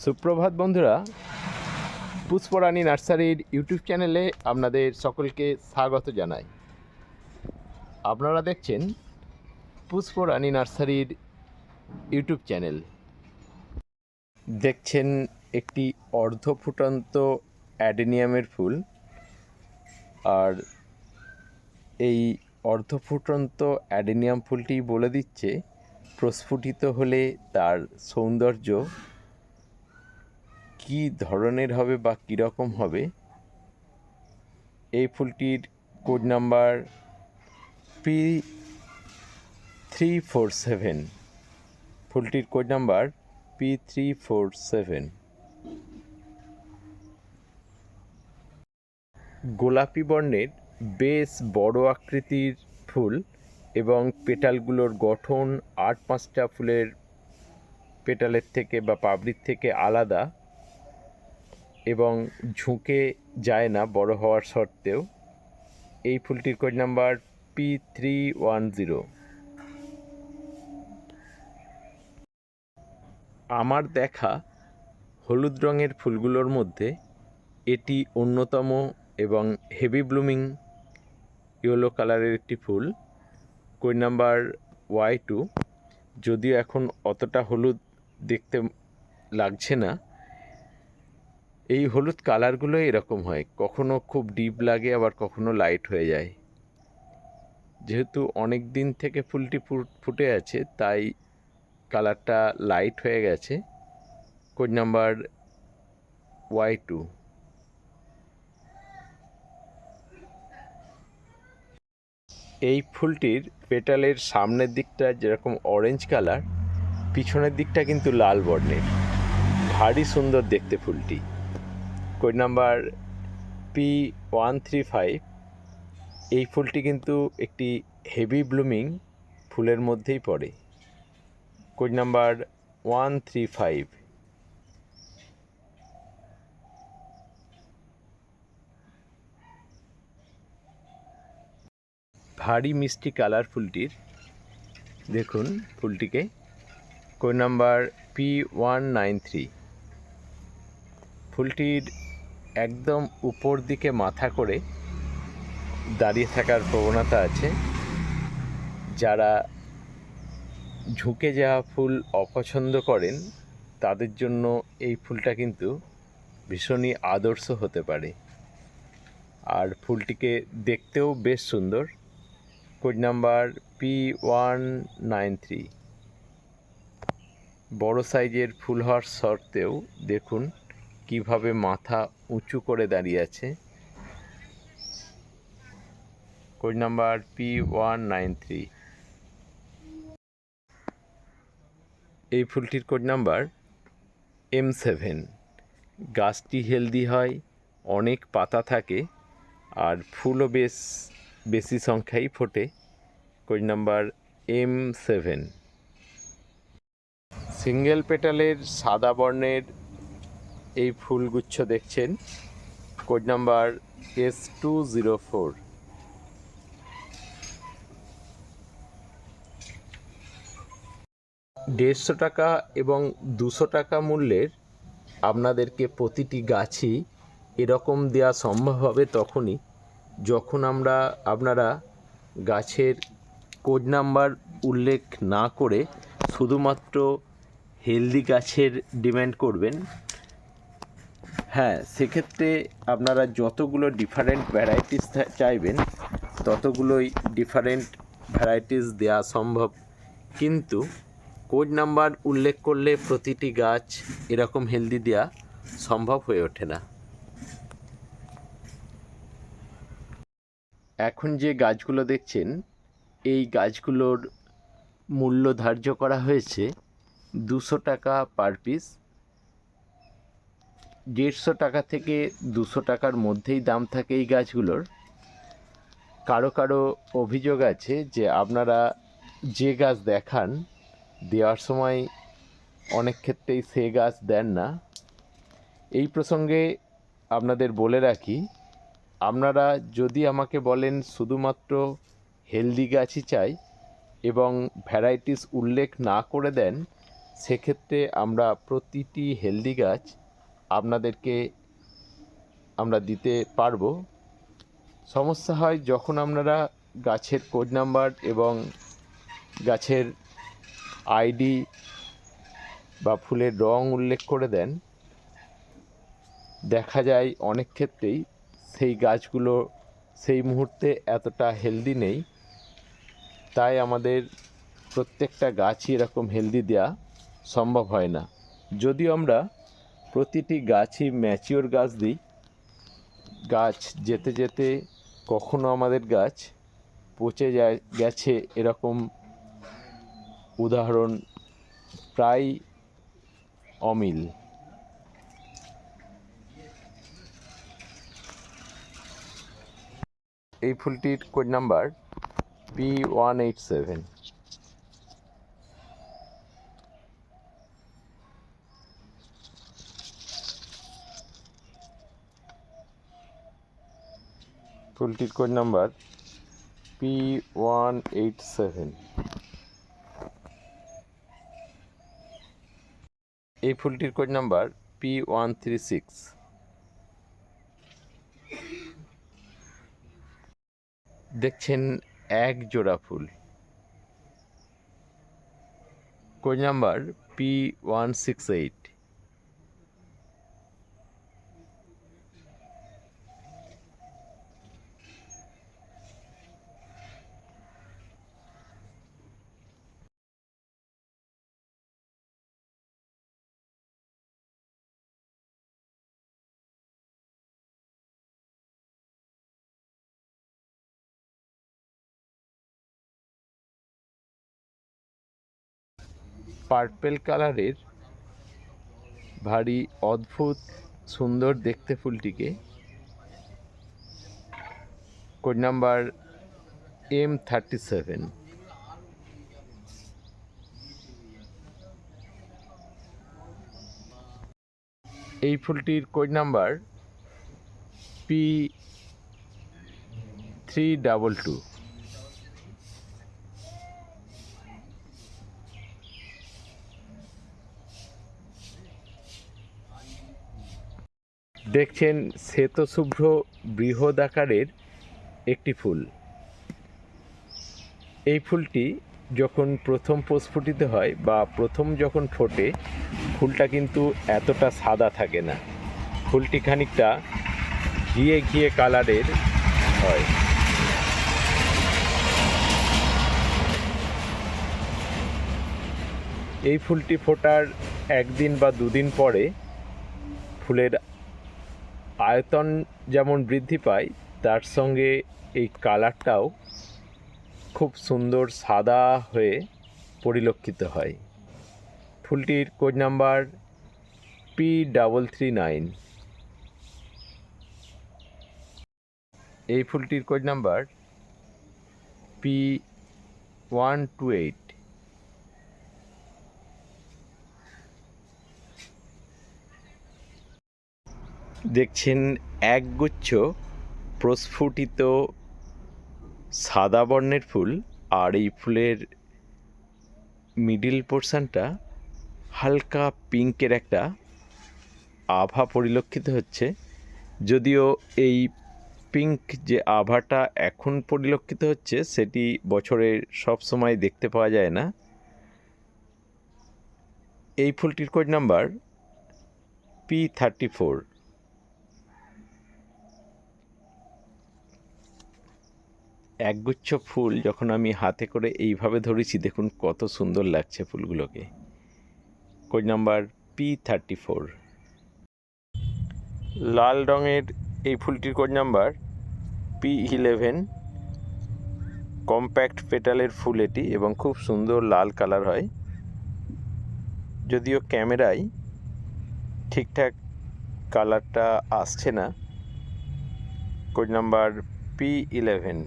সুপ্রভাত বন্ধুরা, পুষ্পরানী নার্সারির ইউটিউব চ্যানেলে আপনাদের সকলকে স্বাগত জানাই। আপনারা দেখছেন পুষ্পরানী নার্সারির ইউটিউব চ্যানেল। দেখছেন একটি অর্ধফুটন্ত অ্যাডেনিয়ামের ফুল, আর এই অর্ধফুটন্ত অ্যাডেনিয়াম ফুলটি বলে দিচ্ছে প্রস্ফুটিত হলে তার সৌন্দর্য কী ধরনের হবে বা কীরকম হবে। এই ফুলটির কোড নাম্বার P347, ফুলটির কোড নাম্বার P347। গোলাপি বর্ণের বেশ বড় আকৃতির ফুল এবং পেটালগুলোর গঠন 8-5টা ফুলের পেটালের থেকে বা পাপড়ির থেকে আলাদা এবং ঝুঁকে যায় না বড় হওয়ার সত্ত্বেও। এই ফুলটির কোড নাম্বার P310। আমার দেখা হলুদ রঙের ফুলগুলোর মধ্যে এটি অন্যতম এবং হেভি ব্লুমিং ইয়েলো কালারের একটি ফুল, কোড নাম্বার Y2। যদিও এখন অতটা হলুদ দেখতে লাগছে না। এই হলুদ কালারগুলো এরকম হয়, কখনো খুব ডিপ লাগে আবার কখনো লাইট হয়ে যায়। যেহেতু অনেক দিন থেকে ফুলটি ফুটে আছে তাই কালারটা লাইট হয়ে গেছে, কোড নাম্বার Y2। এই ফুলটির পেটালের সামনের দিকটা যেরকম অরেঞ্জ কালার, পিছনের দিকটা কিন্তু লাল বর্ণের, ভারী সুন্দর দেখতে ফুলটি। Code number P135। এই ফুলটি কিন্তু একটি হেভি ব্লুমিং ফুলের মধ্যেই পড়ে, কোড নাম্বার 135। ভারী মিষ্টি কালার ফুলটির, দেখুন ফুলটিকে, কোড নাম্বার P193। ফুলটির একদম উপর দিকে মাথা করে দাঁড়িয়ে থাকার প্রবণতা আছে। যারা ঝুঁকে যাওয়া ফুল অপছন্দ করেন তাদের জন্য এই ফুলটা কিন্তু ভীষণই আদর্শ হতে পারে। আর ফুলটিকে দেখতেও বেশ সুন্দর, কোড নাম্বার P193। বড় সাইজের ফুল হওয়ার সত্ত্বেও দেখুন কিভাবে মাথা উঁচু করে দাঁড়িয়ে আছে, কোড নাম্বার P193। এই ফুলটির কোড নাম্বার M7। গাছটি হেলদি হয়, অনেক পাতা থাকে আর ফুলও বেশি সংখ্যায় ফোটে, কোড নাম্বার M7। সিঙ্গেল পেটালের সাদা বর্ণের এই ফুলগুচ্ছ দেখছেন, কোড নাম্বার S204। টাকা এবং 200 টাকা মূল্যের আপনাদেরকে প্রতিটি গাছই এরকম দেওয়া সম্ভব হবে তখনই যখন আপনারা গাছের কোড নাম্বার উল্লেখ না করে শুধুমাত্র হেলদি গাছের ডিমান্ড করবেন। হ্যাঁ, সেক্ষেত্রে আপনারা যতগুলো ডিফারেন্ট ভ্যারাইটিস চাইবেন ততগুলোই ডিফারেন্ট ভ্যারাইটিস দেওয়া সম্ভব, কিন্তু কোড নাম্বার উল্লেখ করলে প্রতিটি গাছ এরকম হেলদি দেওয়া সম্ভব হয়ে ওঠে না। এখন যে গাছগুলো দেখছেন এই গাছগুলোর মূল্য ধার্য করা হয়েছে 200 টাকা পার পিস। 150 টাকা থেকে 200 টাকার মধ্যেই দাম থাকে এই গাছগুলোর। কারো কারো অভিযোগ আছে যে আপনারা যে গাছ দেখান দেওয়ার সময় অনেক ক্ষেত্রেই সে গাছ দেন না। এই প্রসঙ্গে আপনাদের বলে রাখি, আপনারা যদি আমাকে বলেন শুধুমাত্র হেলদি গাছই চাই এবং ভ্যারাইটিস উল্লেখ না করে দেন, সেক্ষেত্রে আমরা প্রতিটি হেলদি গাছ আপনাদেরকে আমরা দিতে পারবো। সমস্যা হয় যখন আপনারা গাছের কোড নাম্বার এবং গাছের আইডি বা ফুলের রং উল্লেখ করে দেন, দেখা যায় অনেক ক্ষেত্রেই সেই গাছগুলো সেই মুহূর্তে এতটা হেলদি নেই। তাই আমাদের প্রত্যেকটা গাছই এরকম হেলদি দেওয়া সম্ভব হয় না। যদিও আমরা প্রতিটি গাছই ম্যাচিওর গাছ দিই, গাছ যেতে যেতে কখনো আমাদের গাছ পচে গেছে এরকম উদাহরণ প্রায় অমিল। এই ফুলটির কোড নাম্বার P187। ফুলটির কোড নাম্বার P187। এই ফুলটির কোড নাম্বার P136। দেখছেন এক জোড়া ফুল, কোড নাম্বার P168। পার্পেল কালারের ভারী অদ্ভুত সুন্দর দেখতে ফুলটিকে কোড নাম্বার M37। এই ফুলটির কোড নাম্বার P322। দেখছেন শ্বেতশুভ্র বৃহৎ আকারের একটি ফুল। এই ফুলটি যখন প্রথম প্রস্ফুটিত হয় বা প্রথম যখন ফোটে, ফুলটা কিন্তু এতটা সাদা থাকে না, ফুলটি খানিকটা ঘিয়ে ঘিয়ে কালারের হয়। এই ফুলটি ফোটার একদিন বা দুদিন পরে ফুলের আয়তন যেমন বৃদ্ধি পায়, তার সঙ্গে এই কালারটাও খুব সুন্দর সাদা হয়ে পরিলক্ষিত হয়। ফুলটির কোড নাম্বার P339। এই ফুলটির কোড নাম্বার P128। দেখছেন একগুচ্ছ প্রস্ফুটিত সাদা বর্ণের ফুল, আর এই ফুলের মিডিল পোর্শনটা হালকা পিঙ্কের একটা আভা পরিলক্ষিত হচ্ছে। যদিও এই পিঙ্ক যে আভাটা এখন পরিলক্ষিত হচ্ছে সেটি বছরের সব সময় দেখতে পাওয়া যায় না। এই ফুলটির কোড নাম্বার P34। একগুচ্ছ ফুল যখন আমি হাতে করে এইভাবে ধরেছি, দেখুন কত সুন্দর লাগছে ফুলগুলোকে। Code number P34। লাল রঙের এই ফুলটির কোড নাম্বার P11। কম্প্যাক্ট পেটালের ফুল এটি এবং খুব সুন্দর লাল কালার হয়। যদিও ক্যামেরায় ঠিকঠাক কালারটা আসছে না। Code number P11।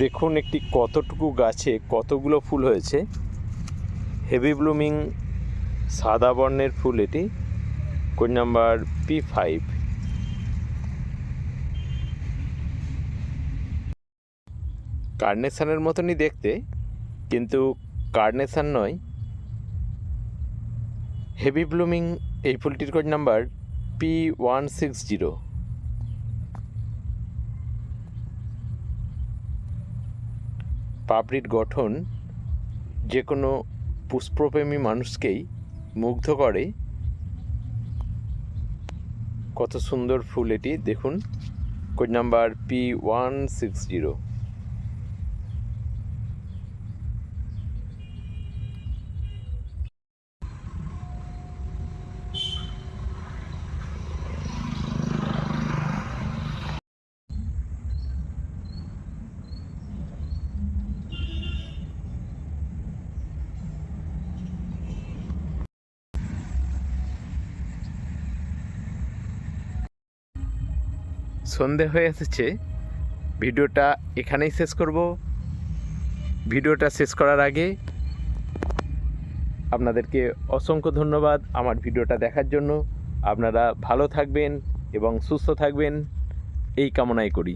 দেখুন একটি কতটুকু গাছে কতগুলো ফুল হয়েছে। হেভি ব্লুমিং সাদা বর্ণের ফুল এটি। Code number P5। কার্নেশনের মতনই দেখতে, কিন্তু কার্নেশন নয়, হেভি ব্লুমিং এই ফুলটির কোড নাম্বার P160। পাপড়ির গঠন যে কোনো পুষ্পপ্রেমী মানুষকেই মুগ্ধ করে। কত সুন্দর ফুল এটি দেখুন, কোড নাম্বার P160। সন্ধে হয়ে এসেছে, ভিডিওটা এখানেই শেষ করব। ভিডিওটা শেষ করার আগে আপনাদেরকে অসংখ্য ধন্যবাদ আমার ভিডিওটা দেখার জন্য। আপনারা ভালো থাকবেন এবং সুস্থ থাকবেন এই কামনাই করি।